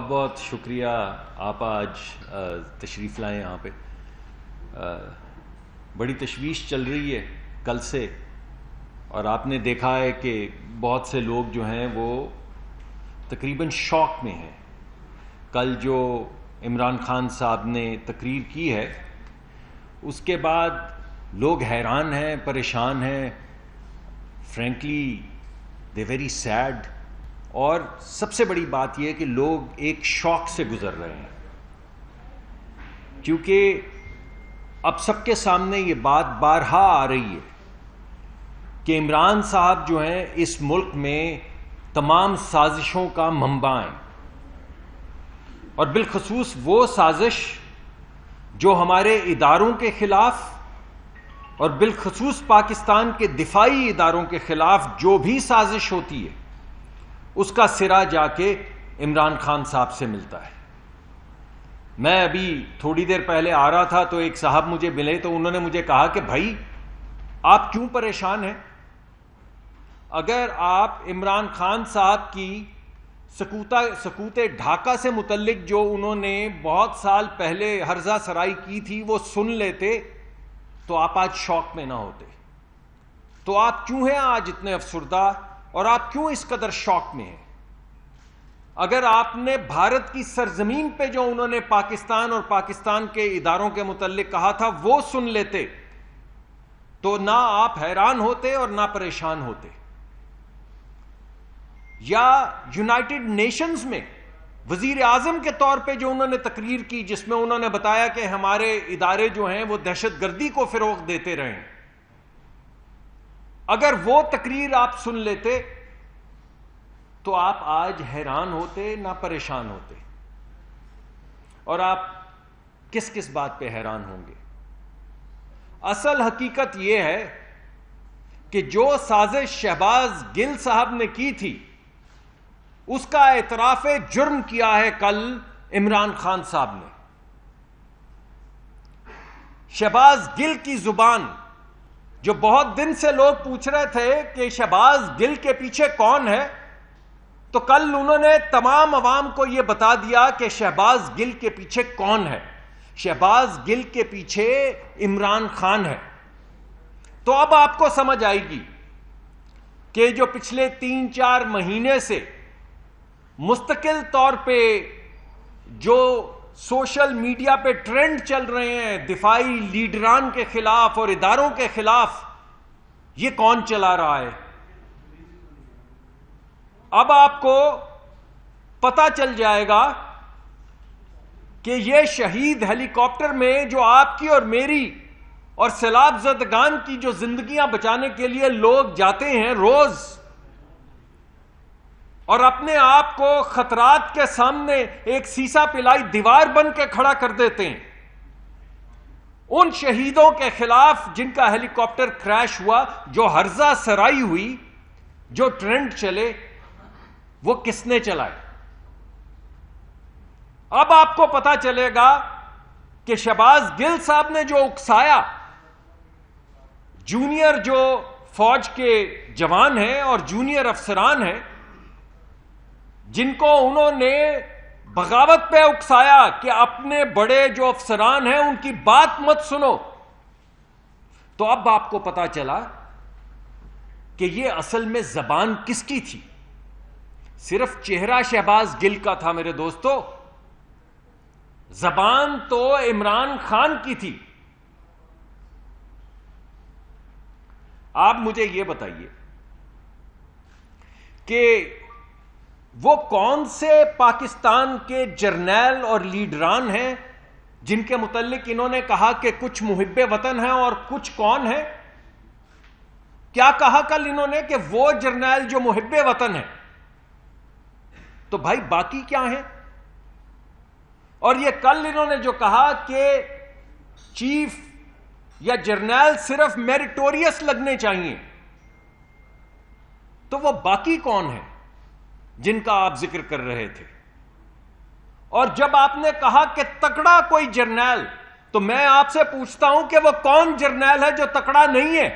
بہت بہت شکریہ. آپ آج تشریف لائیں یہاں پہ. بڑی تشویش چل رہی ہے کل سے، اور آپ نے دیکھا ہے کہ بہت سے لوگ جو ہیں وہ تقریباً شوق میں ہیں. کل جو عمران خان صاحب نے تقریر کی ہے اس کے بعد لوگ حیران ہیں، پریشان ہیں. Frankly they very sad. اور سب سے بڑی بات یہ ہے کہ لوگ ایک شوق سے گزر رہے ہیں، کیونکہ اب سب کے سامنے یہ بات بارہا آ رہی ہے کہ عمران صاحب جو ہیں اس ملک میں تمام سازشوں کا منبع ہیں، اور بالخصوص وہ سازش جو ہمارے اداروں کے خلاف اور بالخصوص پاکستان کے دفاعی اداروں کے خلاف جو بھی سازش ہوتی ہے اس کا سرا جا کے عمران خان صاحب سے ملتا ہے. میں ابھی تھوڑی دیر پہلے آ رہا تھا تو ایک صاحب مجھے ملے تو انہوں نے مجھے کہا کہ بھائی آپ کیوں پریشان ہیں؟ اگر آپ عمران خان صاحب کی سکوت ڈھاکہ سے متعلق جو انہوں نے بہت سال پہلے ہرزہ سرائی کی تھی وہ سن لیتے تو آپ آج شوق میں نہ ہوتے. تو آپ کیوں ہیں آج اتنے افسردہ، اور آپ کیوں اس قدر شوق میں ہیں؟ اگر آپ نے بھارت کی سرزمین پہ جو انہوں نے پاکستان اور پاکستان کے اداروں کے متعلق کہا تھا وہ سن لیتے تو نہ آپ حیران ہوتے اور نہ پریشان ہوتے. یا یونائٹڈ نیشنز میں وزیر اعظم کے طور پہ جو انہوں نے تقریر کی جس میں انہوں نے بتایا کہ ہمارے ادارے جو ہیں وہ دہشت گردی کو فروغ دیتے رہے، اگر وہ تقریر آپ سن لیتے تو آپ آج حیران ہوتے نہ پریشان ہوتے. اور آپ کس کس بات پہ حیران ہوں گے؟ اصل حقیقت یہ ہے کہ جو سازش شہباز گل صاحب نے کی تھی اس کا اعتراف جرم کیا ہے کل عمران خان صاحب نے. شہباز گل کی زبان جو بہت دن سے لوگ پوچھ رہے تھے کہ شہباز گل کے پیچھے کون ہے، تو کل انہوں نے تمام عوام کو یہ بتا دیا کہ شہباز گل کے پیچھے کون ہے. شہباز گل کے پیچھے عمران خان ہے. تو اب آپ کو سمجھ آئے گی کہ جو پچھلے 3-4 مہینے سے مستقل طور پہ جو سوشل میڈیا پہ ٹرینڈ چل رہے ہیں دفاعی لیڈران کے خلاف اور اداروں کے خلاف، یہ کون چلا رہا ہے. اب آپ کو پتہ چل جائے گا کہ یہ شہید ہیلی کاپٹر میں جو آپ کی اور میری اور سیلاب زدگان کی جو زندگیاں بچانے کے لیے لوگ جاتے ہیں روز اور اپنے آپ کو خطرات کے سامنے ایک سیسا پلائی دیوار بن کے کھڑا کر دیتے ہیں، ان شہیدوں کے خلاف جن کا ہیلی کاپٹر کریش ہوا، جو ہرزہ سرائی ہوئی، جو ٹرینڈ چلے، وہ کس نے چلائے؟ اب آپ کو پتا چلے گا کہ شہباز گل صاحب نے جو اکسایا جونیئر جو فوج کے جوان ہیں اور جونیئر افسران ہیں جن کو انہوں نے بغاوت پہ اکسایا کہ اپنے بڑے جو افسران ہیں ان کی بات مت سنو، تو اب آپ کو پتا چلا کہ یہ اصل میں زبان کس کی تھی. صرف چہرہ شہباز گل کا تھا میرے دوستو، زبان تو عمران خان کی تھی. آپ مجھے یہ بتائیے کہ وہ کون سے پاکستان کے جرنیل اور لیڈران ہیں جن کے متعلق انہوں نے کہا کہ کچھ محب وطن ہیں اور کچھ کون ہیں؟ کیا کہا کل انہوں نے کہ وہ جرنیل جو محب وطن ہیں، تو بھائی باقی کیا ہیں؟ اور یہ کل انہوں نے جو کہا کہ چیف یا جرنیل صرف میریٹوریس لگنے چاہیے، تو وہ باقی کون ہیں جن کا آپ ذکر کر رہے تھے؟ اور جب آپ نے کہا کہ تکڑا کوئی جرنیل، تو میں آپ سے پوچھتا ہوں کہ وہ کون جرنیل ہے جو تکڑا نہیں ہے؟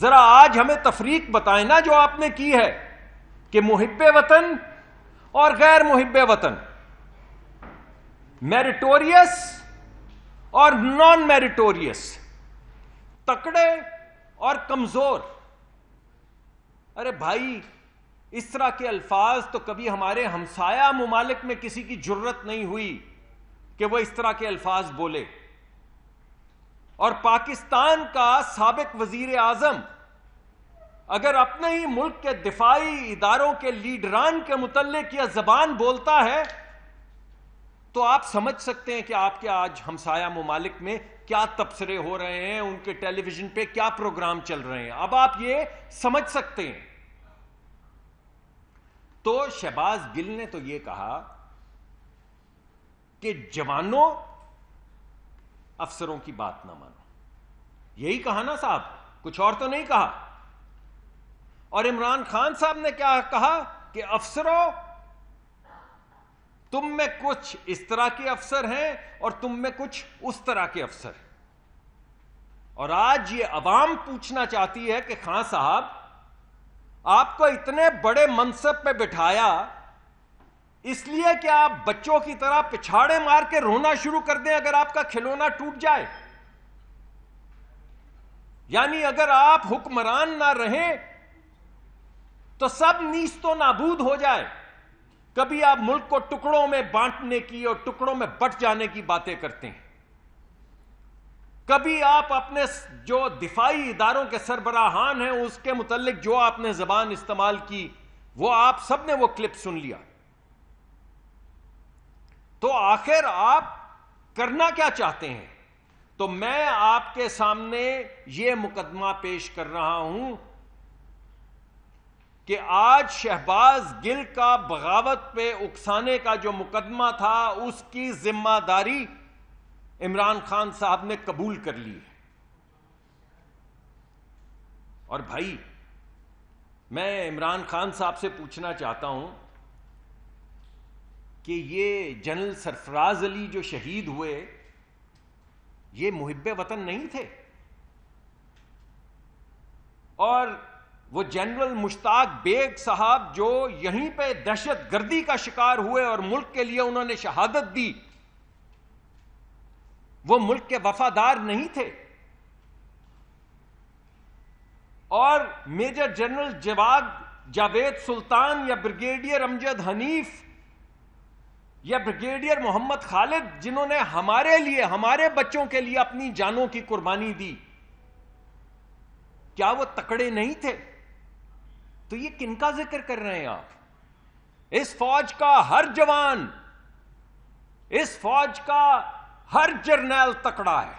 ذرا آج ہمیں تفریق بتائیں نا جو آپ نے کی ہے کہ محب وطن اور غیر محب وطن، میریٹوریس اور نان میریٹوریس، تکڑے اور کمزور. ارے بھائی، اس طرح کے الفاظ تو کبھی ہمارے ہمسایہ ممالک میں کسی کی جرت نہیں ہوئی کہ وہ اس طرح کے الفاظ بولے. اور پاکستان کا سابق وزیر اعظم اگر اپنے ہی ملک کے دفاعی اداروں کے لیڈران کے متعلق یہ زبان بولتا ہے تو آپ سمجھ سکتے ہیں کہ آپ کے آج ہمسایہ ممالک میں کیا تبصرے ہو رہے ہیں، ان کے ٹیلی ویژن پہ کیا پروگرام چل رہے ہیں. اب آپ یہ سمجھ سکتے ہیں. تو شہباز گل نے تو یہ کہا کہ جوانوں افسروں کی بات نہ مانو. یہی کہا نا صاحب، کچھ اور تو نہیں کہا. اور عمران خان صاحب نے کیا کہا کہ افسروں، تم میں کچھ اس طرح کے افسر ہیں اور تم میں کچھ اس طرح کے افسر ہیں. اور آج یہ عوام پوچھنا چاہتی ہے کہ خان صاحب، آپ کو اتنے بڑے منصب پہ بٹھایا اس لیے کہ آپ بچوں کی طرح پچھاڑے مار کے رونا شروع کر دیں اگر آپ کا کھلونا ٹوٹ جائے؟ یعنی اگر آپ حکمران نہ رہیں تو سب نیست و نابود ہو جائے. کبھی آپ ملک کو ٹکڑوں میں بانٹنے کی اور ٹکڑوں میں بٹ جانے کی باتیں کرتے ہیں، کبھی آپ اپنے جو دفاعی اداروں کے سربراہان ہیں اس کے متعلق جو آپ نے زبان استعمال کی وہ آپ سب نے وہ کلپ سن لیا. تو آخر آپ کرنا کیا چاہتے ہیں؟ تو میں آپ کے سامنے یہ مقدمہ پیش کر رہا ہوں کہ آج شہباز گل کا بغاوت پہ اکسانے کا جو مقدمہ تھا اس کی ذمہ داری عمران خان صاحب نے قبول کر لی ہے. اور بھائی، میں عمران خان صاحب سے پوچھنا چاہتا ہوں کہ یہ جنرل سرفراز علی جو شہید ہوئے یہ محب وطن نہیں تھے؟ اور وہ جنرل مشتاق بیگ صاحب جو یہیں پہ دہشت گردی کا شکار ہوئے اور ملک کے لیے انہوں نے شہادت دی، وہ ملک کے وفادار نہیں تھے؟ اور میجر جنرل جاوید سلطان یا بریگیڈیئر امجد حنیف یا بریگیڈیئر محمد خالد جنہوں نے ہمارے لیے، ہمارے بچوں کے لیے اپنی جانوں کی قربانی دی، کیا وہ تکڑے نہیں تھے؟ تو یہ کن کا ذکر کر رہے ہیں آپ؟ اس فوج کا ہر جوان، اس فوج کا ہر جرنیل تکڑا ہے.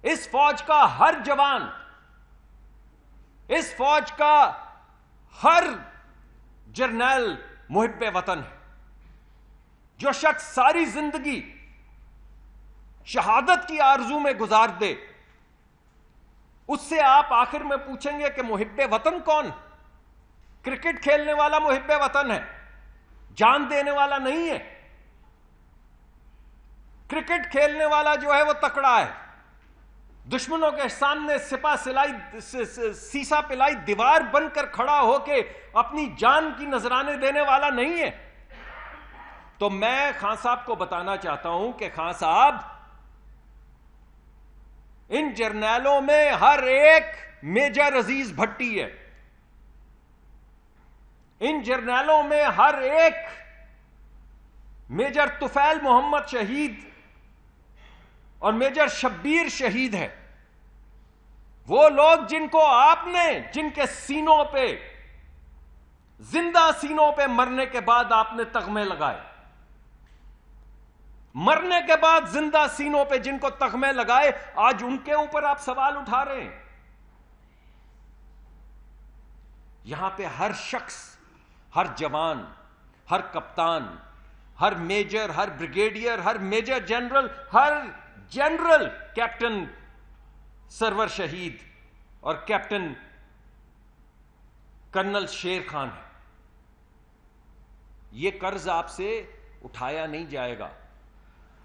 اس فوج کا ہر جوان، اس فوج کا ہر جرنیل محب وطن ہے. جو شخص ساری زندگی شہادت کی آرزو میں گزار دے، اس سے آپ آخر میں پوچھیں گے کہ محب وطن کون؟ کرکٹ کھیلنے والا محب وطن ہے، جان دینے والا نہیں ہے. کرکٹ کھیلنے والا جو ہے وہ تکڑا ہے، دشمنوں کے سامنے سپہ سلائی سیسا پلائی دیوار بن کر کھڑا ہو کے اپنی جان کی نذرانے دینے والا نہیں ہے. تو میں خان صاحب کو بتانا چاہتا ہوں کہ خان صاحب، ان جرنیلوں میں ہر ایک میجر عزیز بھٹی ہے. ان جرنیلوں میں ہر ایک میجر طفیل محمد شہید اور میجر شبیر شہید ہے. وہ لوگ جن کو آپ نے، جن کے سینوں پہ، زندہ سینوں پہ مرنے کے بعد آپ نے تغمے لگائے، مرنے کے بعد زندہ سینوں پہ جن کو تغمے لگائے، آج ان کے اوپر آپ سوال اٹھا رہے ہیں. یہاں پہ ہر شخص، ہر جوان، ہر کپتان، ہر میجر، ہر بریگیڈیئر، ہر میجر جنرل، ہر جنرل، کیپٹن سرور شہید اور کیپٹن کرنل شیر خان ہے. یہ قرض آپ سے اٹھایا نہیں جائے گا.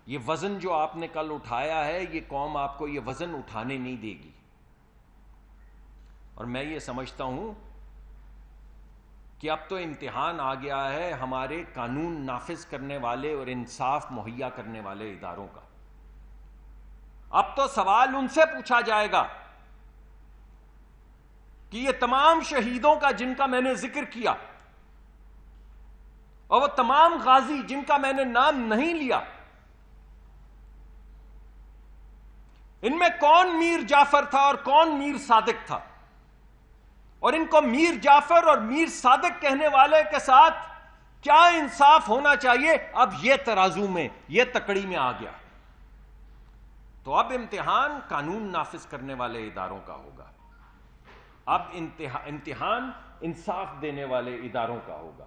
یہ وزن جو آپ نے کل اٹھایا ہے، یہ قوم آپ کو یہ وزن اٹھانے نہیں دے گی. اور میں یہ سمجھتا ہوں کہ اب تو امتحان آ گیا ہے ہمارے قانون نافذ کرنے والے اور انصاف مہیا کرنے والے اداروں کا. اب تو سوال ان سے پوچھا جائے گا کہ یہ تمام شہیدوں کا جن کا میں نے ذکر کیا اور وہ تمام غازی جن کا میں نے نام نہیں لیا، ان میں کون میر جعفر تھا اور کون میر صادق تھا، اور ان کو میر جعفر اور میر صادق کہنے والے کے ساتھ کیا انصاف ہونا چاہیے. اب یہ ترازو میں، یہ تکڑی میں آ گیا. تو اب امتحان قانون نافذ کرنے والے اداروں کا ہوگا. اب امتحان انصاف دینے والے اداروں کا ہوگا.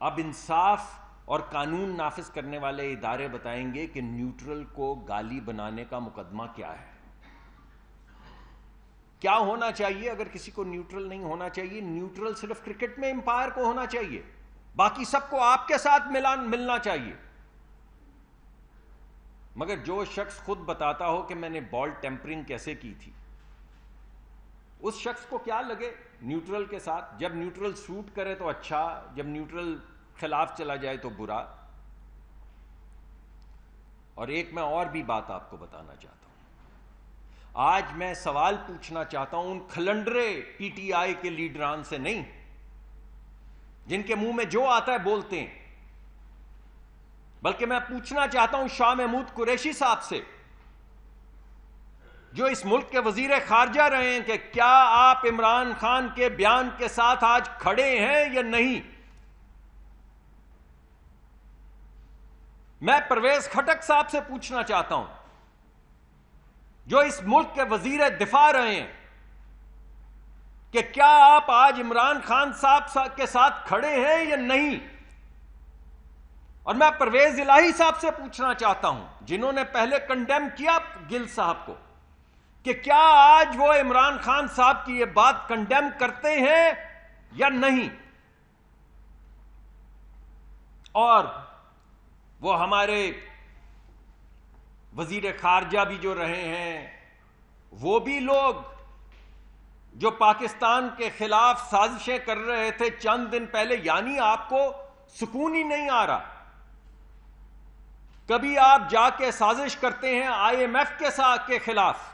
اب انصاف اور قانون نافذ کرنے والے ادارے بتائیں گے کہ نیوٹرل کو گالی بنانے کا مقدمہ کیا ہے، کیا ہونا چاہیے. اگر کسی کو نیوٹرل نہیں ہونا چاہیے، نیوٹرل صرف کرکٹ میں امپائر کو ہونا چاہیے، باقی سب کو آپ کے ساتھ ملنا چاہیے. مگر جو شخص خود بتاتا ہو کہ میں نے بال ٹیمپرنگ کیسے کی تھی، اس شخص کو کیا لگے نیوٹرل کے ساتھ؟ جب نیوٹرل سوٹ کرے تو اچھا، جب نیوٹرل خلاف چلا جائے تو برا. اور ایک میں اور بھی بات آپ کو بتانا چاہتا ہوں. آج میں سوال پوچھنا چاہتا ہوں ان کھلنڈرے پی ٹی آئی کے لیڈران سے نہیں، جن کے منہ میں جو آتا ہے بولتے ہیں، بلکہ میں پوچھنا چاہتا ہوں شاہ محمود قریشی صاحب سے، جو اس ملک کے وزیر خارجہ رہے ہیں، کہ کیا آپ عمران خان کے بیان کے ساتھ آج کھڑے ہیں یا نہیں؟ میں پرویز خٹک صاحب سے پوچھنا چاہتا ہوں، جو اس ملک کے وزیر دفاع رہے ہیں، کہ کیا آپ آج عمران خان صاحب کے ساتھ کھڑے ہیں یا نہیں؟ اور میں پرویز الہی صاحب سے پوچھنا چاہتا ہوں، جنہوں نے پہلے کنڈیم کیا گل صاحب کو، کہ کیا آج وہ عمران خان صاحب کی یہ بات کنڈیم کرتے ہیں یا نہیں؟ اور وہ ہمارے وزیر خارجہ بھی جو رہے ہیں، وہ بھی لوگ جو پاکستان کے خلاف سازشیں کر رہے تھے چند دن پہلے، یعنی آپ کو سکون ہی نہیں آ رہا. کبھی آپ جا کے سازش کرتے ہیں آئی ایم ایف کے خلاف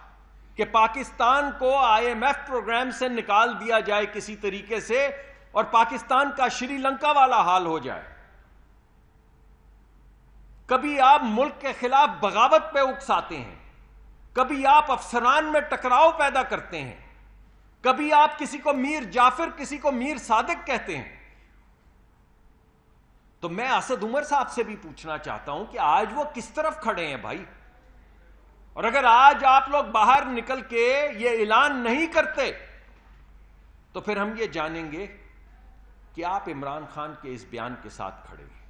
کہ پاکستان کو آئی ایم ایف پروگرام سے نکال دیا جائے کسی طریقے سے، اور پاکستان کا شری لنکا والا حال ہو جائے. کبھی آپ ملک کے خلاف بغاوت پہ اکساتے ہیں، کبھی آپ افسران میں ٹکراؤ پیدا کرتے ہیں، کبھی آپ کسی کو میر جعفر کسی کو میر صادق کہتے ہیں. تو میں اسد عمر صاحب سے بھی پوچھنا چاہتا ہوں کہ آج وہ کس طرف کھڑے ہیں بھائی؟ اور اگر آج آپ لوگ باہر نکل کے یہ اعلان نہیں کرتے تو پھر ہم یہ جانیں گے کہ آپ عمران خان کے اس بیان کے ساتھ کھڑے ہیں.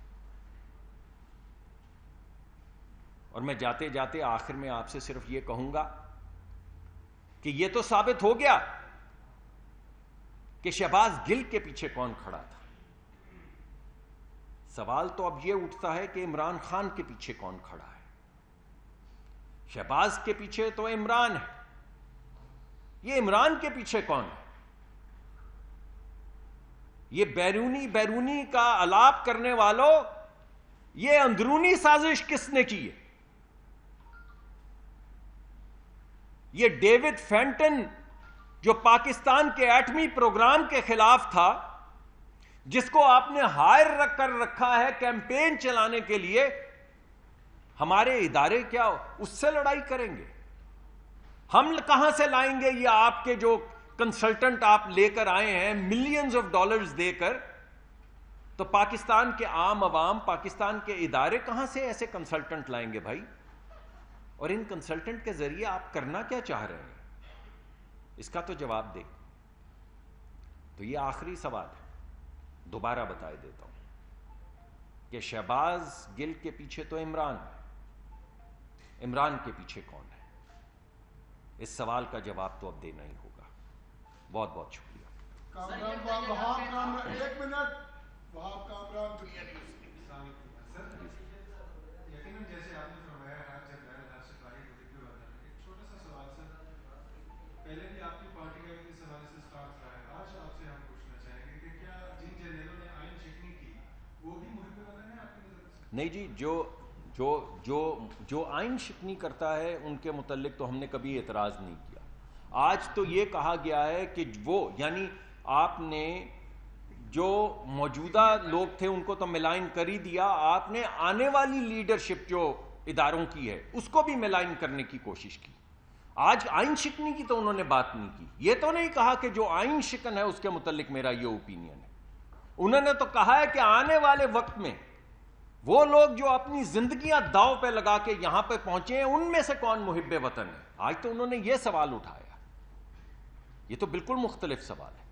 اور میں جاتے جاتے آخر میں آپ سے صرف یہ کہوں گا کہ یہ تو ثابت ہو گیا کہ شہباز گل کے پیچھے کون کھڑا تھا. سوال تو اب یہ اٹھتا ہے کہ عمران خان کے پیچھے کون کھڑا ہے. شہباز کے پیچھے تو عمران ہے، یہ عمران کے پیچھے کون ہے؟ یہ بیرونی کا الاپ کرنے والوں، یہ اندرونی سازش کس نے کی ہے؟ یہ ڈیوڈ فینٹن جو پاکستان کے ایٹمی پروگرام کے خلاف تھا، جس کو آپ نے ہائر کر رکھا ہے کیمپین چلانے کے لیے، ہمارے ادارے کیا اس سے لڑائی کریں گے؟ ہم کہاں سے لائیں گے یہ آپ کے جو کنسلٹنٹ آپ لے کر آئے ہیں ملینز آف ڈالرز دے کر؟ تو پاکستان کے عام عوام، پاکستان کے ادارے کہاں سے ایسے کنسلٹنٹ لائیں گے بھائی؟ اور ان کنسلٹنٹ کے ذریعے آپ کرنا کیا چاہ رہے ہیں؟ اس کا تو جواب دیں. تو یہ آخری سوال ہے، دوبارہ بتائے دیتا ہوں کہ شہباز گل کے پیچھے تو عمران ہے، عمران کے پیچھے کون ہے؟ اس سوال کا جواب تو اب دینا ہی ہوگا. بہت بہت شکریہ. ایک منٹ. وہاب کامران یقیناً جیسے آپ نے فرمایا ہر جگہ ہر سرکاری طریقے والا ایک چھوٹا سا سوال سر، پہلے بھی آپ کی پارٹی کا اس حوالے سے اسٹارٹ رہا ہے. آج نہیں جی، جو آئین شکنی کرتا ہے ان کے متعلق تو ہم نے کبھی اعتراض نہیں کیا. آج تو یہ کہا گیا ہے کہ وہ، یعنی آپ نے جو موجودہ لوگ تھے ان کو تو ملائن کر ہی دیا، آپ نے آنے والی لیڈرشپ جو اداروں کی ہے اس کو بھی ملائن کرنے کی کوشش کی. آج آئین شکنی کی تو انہوں نے بات نہیں کی. یہ تو نہیں کہا کہ جو آئین شکن ہے اس کے متعلق میرا یہ اوپینین ہے. انہوں نے تو کہا ہے کہ آنے والے وقت میں وہ لوگ جو اپنی زندگیاں داؤ پہ لگا کے یہاں پہ پہنچے ہیں ان میں سے کون محب وطن ہے. آج تو انہوں نے یہ سوال اٹھایا. یہ تو بالکل مختلف سوال ہے.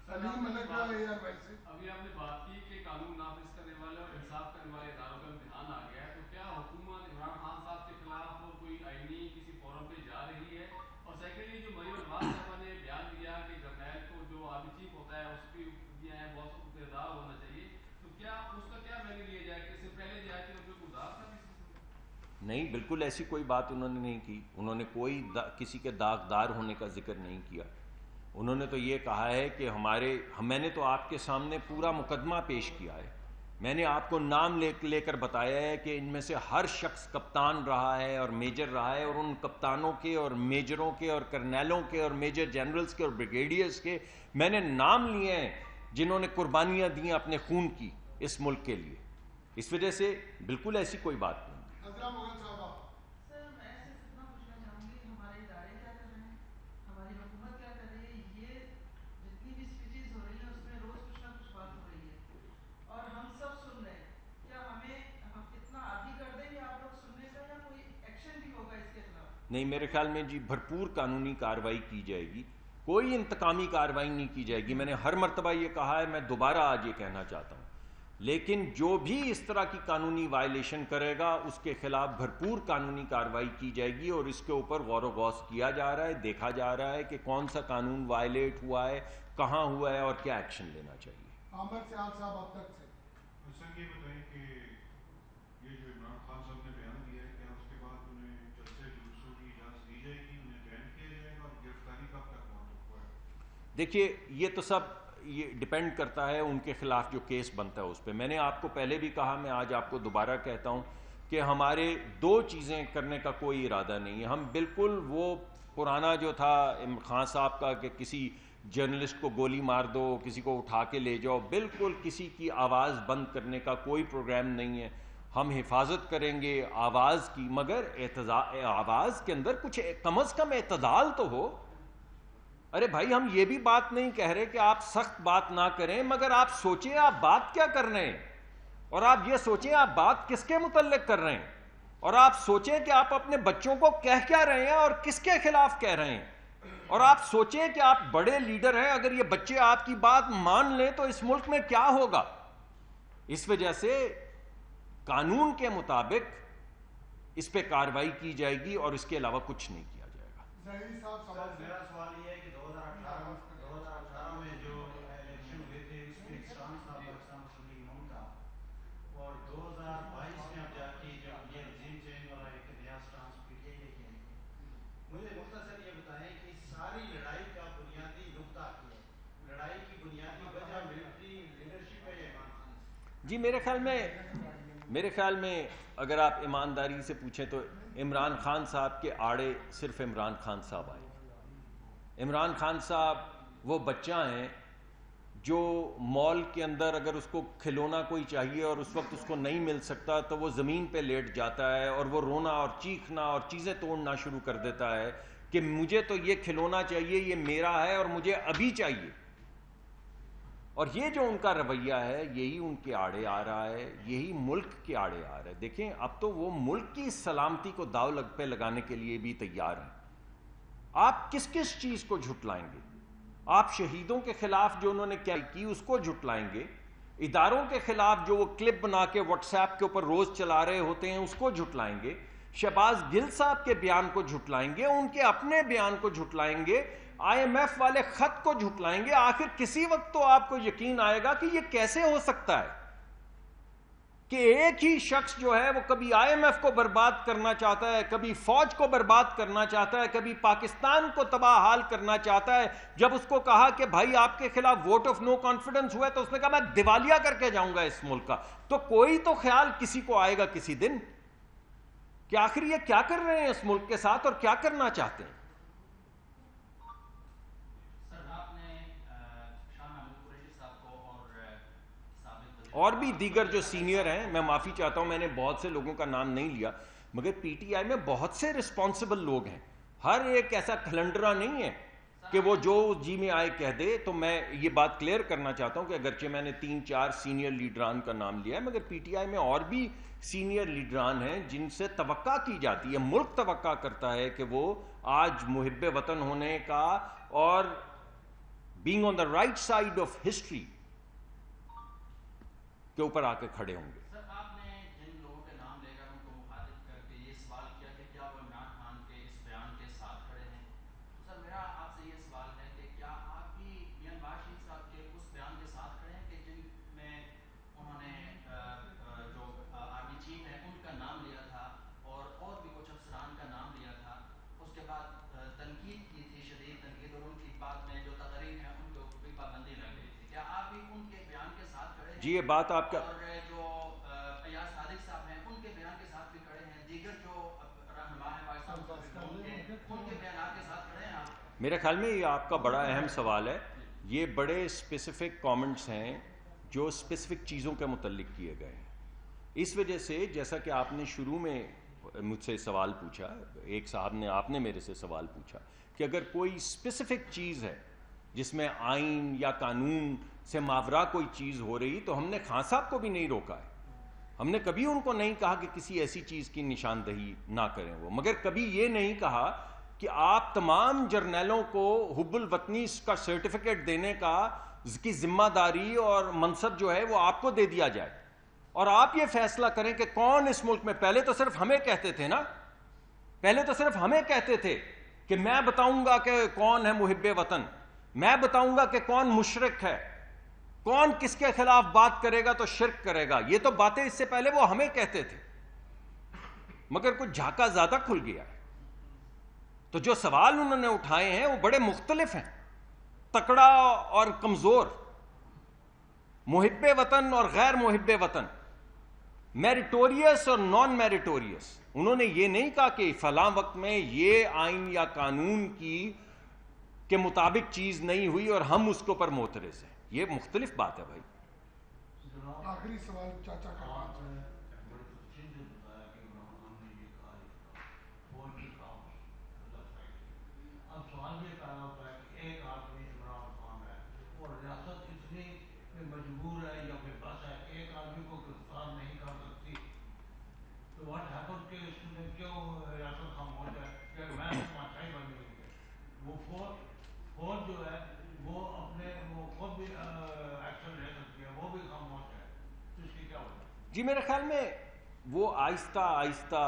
سلیم ملک کا ہے یار بھائی سے. ابھی آپ نے بات کی کہ قانون نافذ کرنے والے اور انصاف کرنے والے اداروں کا امتحان آ گیا ہے، تو کیا حکومت عمران خان صاحب کے خلاف کوئی آئینی کسی فورم پہ جا رہی ہے؟ اور سیکنڈلی جو مریم نواز صاحبہ نے بیان دیا کہ جرنیل کو جو آرمی چیف ہوتا ہے اس کی بہت اقتدار ہونا چاہیے، تو کیا اس کا کیا ویلیو لیا جائے کہ اس سے پہلے جائے کہ ان کو گزار تھا؟ نہیں، بالکل ایسی کوئی بات انہوں نے نہیں کی. انہوں نے کوئی کسی کے داغدار ہونے کا ذکر نہیں کیا. انہوں نے تو یہ کہا ہے کہ میں نے تو آپ کے سامنے پورا مقدمہ پیش کیا ہے. میں نے آپ کو نام لے کر بتایا ہے کہ ان میں سے ہر شخص کپتان رہا ہے اور میجر رہا ہے، اور ان کپتانوں کے اور میجروں کے اور کرنیلوں کے اور میجر جنرلز کے اور بریگیڈیئرز کے میں نے نام لیے ہیں جنہوں نے قربانیاں دی اپنے خون کی اس ملک کے لیے. اس وجہ سے بالکل ایسی کوئی بات نہیں. حضرہ مغل صاحبہ. سر میں صرف اتنا پوچھنا چاہوں گی کہ ہمارے ادارے کیا کر رہے ہیں، ہماری حکومت کیا کر رہی ہے؟ یہ جتنی بھی اسپیچز ہو رہی ہیں اس میں روز کچھ نہ کچھ بات ہو رہی ہے اور ہم سب سن رہے ہیں. کیا ہم اتنا عادی کر دیں گے آپ لوگ سننے کا، یا کوئی ایکشن بھی ہوگا اس کے خلاف؟ نہیں، میرے خیال میں جی بھرپور قانونی کارروائی کی جائے گی. کوئی انتقامی کارروائی نہیں کی جائے گی. میں نے ہر مرتبہ یہ کہا ہے، میں دوبارہ آج یہ کہنا چاہتا ہوں. لیکن جو بھی اس طرح کی قانونی وائلیشن کرے گا اس کے خلاف بھرپور قانونی کارروائی کی جائے گی، اور اس کے اوپر غور و غوص کیا جا رہا ہے، دیکھا جا رہا ہے کہ کون سا قانون وائلیٹ ہوا ہے، کہاں ہوا ہے اور کیا ایکشن لینا چاہیے. عامر سیال صاحب اب تک سے. سر یہ بتائیں کہ یہ جو عمران خان صاحب نے بیان دیا ہے، کیا اس کے بعد انہیں جلسے جلوسوں کی اجازت دی جائے گی، انہیں بین کیا جائے گا، اور گرفتاری کب تک موقع ہے؟ دیکھیے، یہ تو سب یہ ڈپینڈ کرتا ہے ان کے خلاف جو کیس بنتا ہے اس پہ. میں نے آپ کو پہلے بھی کہا، میں آج آپ کو دوبارہ کہتا ہوں کہ ہمارے دو چیزیں کرنے کا کوئی ارادہ نہیں ہے. ہم بالکل وہ پرانا جو تھا خان صاحب کا کہ کسی جرنلسٹ کو گولی مار دو، کسی کو اٹھا کے لے جاؤ، بالکل کسی کی آواز بند کرنے کا کوئی پروگرام نہیں ہے. ہم حفاظت کریں گے آواز کی، مگر آواز کے اندر کچھ کم از کم اعتدال تو ہو. ارے بھائی، ہم یہ بھی بات نہیں کہہ رہے کہ آپ سخت بات نہ کریں، مگر آپ سوچیں آپ بات کیا کر رہے ہیں، اور آپ یہ سوچیں آپ بات کس کے متعلق کر رہے ہیں، اور آپ سوچیں کہ آپ اپنے بچوں کو کہہ کیا رہے ہیں اور کس کے خلاف کہہ رہے ہیں، اور آپ سوچیں کہ آپ بڑے لیڈر ہیں، اگر یہ بچے آپ کی بات مان لیں تو اس ملک میں کیا ہوگا. اس وجہ سے قانون کے مطابق اس پہ کارروائی کی جائے گی اور اس کے علاوہ کچھ نہیں کیا جائے گا. ظہیر صاحب سر سوال. میرا سوال یہ ہے کہ 2018 میں جو الیکشن ہوئے تھے اس میں کسان تھا، پاکستان مسلم لیگ نون تھا، اور 2022 میں اب جا کے جب یہ رجیم چینج والا ایک نیا سٹانس پی ٹی آئی لے کے آئی ہے. مجھے مختصر یہ بتائیں کہ اس ساری لڑائی کا بنیادی نقطہ کیا ہے؟ لڑائی کی بنیادی وجہ ملٹری لیڈرشپ ہے یا عمران خان سے؟ جی میرے خیال میں اگر آپ ایمانداری سے پوچھیں تو عمران خان صاحب کے آڑے صرف عمران خان صاحب آئے. عمران خان صاحب وہ بچہ ہیں جو مال کے اندر اگر اس کو کھلونا کوئی چاہیے اور اس وقت اس کو نہیں مل سکتا تو وہ زمین پہ لیٹ جاتا ہے اور وہ رونا اور چیخنا اور چیزیں توڑنا شروع کر دیتا ہے کہ مجھے تو یہ کھلونا چاہیے، یہ میرا ہے اور مجھے ابھی چاہیے. اور یہ جو ان کا رویہ ہے یہی ان کے آڑے آ رہا ہے، یہی ملک کے آڑے آ رہا ہے. دیکھیں اب تو وہ ملک کی سلامتی کو داؤ پہ لگانے کے لیے بھی تیار ہیں. آپ کس کس چیز کو جھٹلائیں گے؟ آپ شہیدوں کے خلاف جو انہوں نے کیا کی اس کو جھٹلائیں گے، اداروں کے خلاف جو وہ کلپ بنا کے واٹس ایپ کے اوپر روز چلا رہے ہوتے ہیں اس کو جھٹلائیں گے، شہباز گل صاحب کے بیان کو جھٹلائیں گے، ان کے اپنے بیان کو جھٹلائیں گے، آئی ایم ایف والے خط کو جھٹلائیں گے. آخر کسی وقت تو آپ کو یقین آئے گا کہ یہ کیسے ہو سکتا ہے. کہ ایک ہی شخص جو ہے وہ کبھی IMF کو برباد کرنا چاہتا ہے, کبھی فوج کو برباد کرنا چاہتا ہے, کبھی پاکستان کو تباہ حال کرنا چاہتا ہے. جب اس کو کہا کہ بھائی آپ کے خلاف ووٹ آف نو کانفیڈنس ہوا ہے تو اس نے کہا میں دیوالیہ کر کے جاؤں گا اس ملک کا. تو کوئی تو خیال کسی کو آئے گا کسی دن کہ آخر یہ کیا کر رہے ہیں اس ملک کے ساتھ اور کیا کرنا چاہتے ہیں. اور بھی دیگر جو سینئر ہیں, میں معافی چاہتا ہوں میں نے بہت سے لوگوں کا نام نہیں لیا, مگر پی ٹی آئی میں بہت سے رسپانسبل لوگ ہیں. ہر ایک ایسا کھلنڈرا نہیں ہے کہ وہ جو جی میں آئے کہہ دے. تو میں یہ بات کلیئر کرنا چاہتا ہوں کہ اگرچہ میں نے 3-4 سینئر لیڈران کا نام لیا ہے, مگر پی ٹی آئی میں اور بھی سینئر لیڈران ہیں جن سے توقع کی جاتی ہے, ملک توقع کرتا ہے کہ وہ آج محب وطن ہونے کا اور being on the right side of history کے اوپر آ کے کھڑے ہوں گے. سر آپ نے جن لوگوں کے نام لے کر ان کو مخاطب کر کے یہ سوال کیا کہ کیا وہ عمران خان کے اس بیان کے ساتھ کھڑے ہیں, تو سر میرا آپ سے یہ سوال ہے کہ کیا آپ بھی میاں نواز شریف صاحب کے اس بیان کے ساتھ کھڑے ہیں کہ جن میں انہوں نے جو آرمی چیف ہیں ان کا نام لیا تھا اور بھی کچھ افسران کا نام لیا تھا, اس کے بعد تنقید کی تھی, شدید تنقید, اور ان کی بات میں جو تقریر ہیں ان کے اوپر بھی پابندی لگ گئی تھی. کیا آپ بھی ان کے بیان کے ساتھ کھڑے ہیں؟ جی یہ بات آپ کا, اور جو ایاز صادق صاحب ہیں ان کے بیان کے ساتھ بھی کھڑے ہیں, دیگر جو رہنما ہیں پاکستان ان کے بیانات کے ساتھ کھڑے ہیں آپ؟ میرے خیال میں یہ آپ کا بڑا اہم سوال ہے. یہ بڑے اسپیسیفک کامنٹس ہیں جو اسپیسیفک چیزوں کے متعلق کیے گئے ہیں. اس وجہ سے جیسا کہ آپ نے شروع میں مجھ سے سوال پوچھا, ایک صاحب نے آپ نے میرے سے سوال پوچھا کہ اگر کوئی اسپیسیفک چیز ہے جس میں آئین یا قانون سے ماورا کوئی چیز ہو رہی, تو ہم نے خان صاحب کو بھی نہیں روکا ہے. ہم نے کبھی ان کو نہیں کہا کہ کسی ایسی چیز کی نشاندہی نہ کریں وہ, مگر کبھی یہ نہیں کہا کہ آپ تمام جرنیلوں کو حب الوطنی کا سرٹیفکیٹ دینے کی ذمہ داری اور منصب جو ہے وہ آپ کو دے دیا جائے اور آپ یہ فیصلہ کریں کہ کون اس ملک میں. پہلے تو صرف ہمیں کہتے تھے نا, پہلے تو صرف ہمیں کہتے تھے کہ میں بتاؤں گا کہ کون ہے محب وطن, میں بتاؤں گا کہ کون مشرک ہے, کون کس کے خلاف بات کرے گا تو شرک کرے گا. یہ تو باتیں اس سے پہلے وہ ہمیں کہتے تھے, مگر کچھ جھاکا زیادہ کھل گیا ہے. تو جو سوال انہوں نے اٹھائے ہیں وہ بڑے مختلف ہیں, تکڑا اور کمزور, محب وطن اور غیر محب وطن, میریٹوریس اور نان میریٹوریس. انہوں نے یہ نہیں کہا کہ فلاں وقت میں یہ آئین یا قانون کے مطابق چیز نہیں ہوئی اور ہم اس کے اوپر معترض ہیں. یہ مختلف بات ہے بھائی. آخری سوال چاچا کا اب سوال یہ پیدا ہوتا ہے کہ ایک آدمی عمران خان ہے اور ریاست اتنی مجبور ہے یا بے بس ہے, ایک آدمی کو گرفتار نہیں کر سکتی, تو واٹ ہیپن کہ اس میں کیوں ریاست خاموش ہے کہ میں بادشاہی بن گئی ہے. وہ فوج جو ہے وہ اپنے وہ خود بھی ایکشن لے سکتی ہے, وہ بھی خاموش ہے, تو اس کی کیا وجہ؟ جی میرے خیال میں وہ آہستہ آہستہ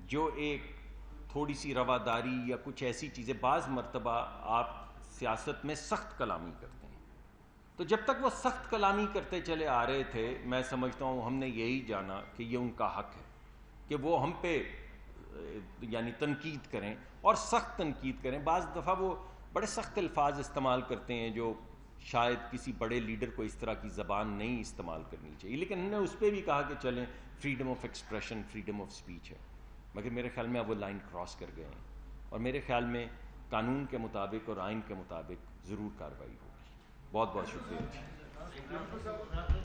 جو ایک تھوڑی سی رواداری یا کچھ ایسی چیزیں, بعض مرتبہ آپ سیاست میں سخت کلامی کرتے ہیں, تو جب تک وہ سخت کلامی کرتے چلے آ رہے تھے میں سمجھتا ہوں ہم نے یہی جانا کہ یہ ان کا حق ہے کہ وہ ہم پہ یعنی تنقید کریں اور سخت تنقید کریں. بعض دفعہ وہ بڑے سخت الفاظ استعمال کرتے ہیں جو شاید کسی بڑے لیڈر کو اس طرح کی زبان نہیں استعمال کرنی چاہیے, لیکن ہم نے اس پہ بھی کہا کہ چلیں freedom of expression, freedom of speech ہے, مگر میرے خیال میں اب وہ لائن کراس کر گئے ہیں اور میرے خیال میں قانون کے مطابق اور آئین کے مطابق ضرور کارروائی ہوگی. بہت بہت شکریہ.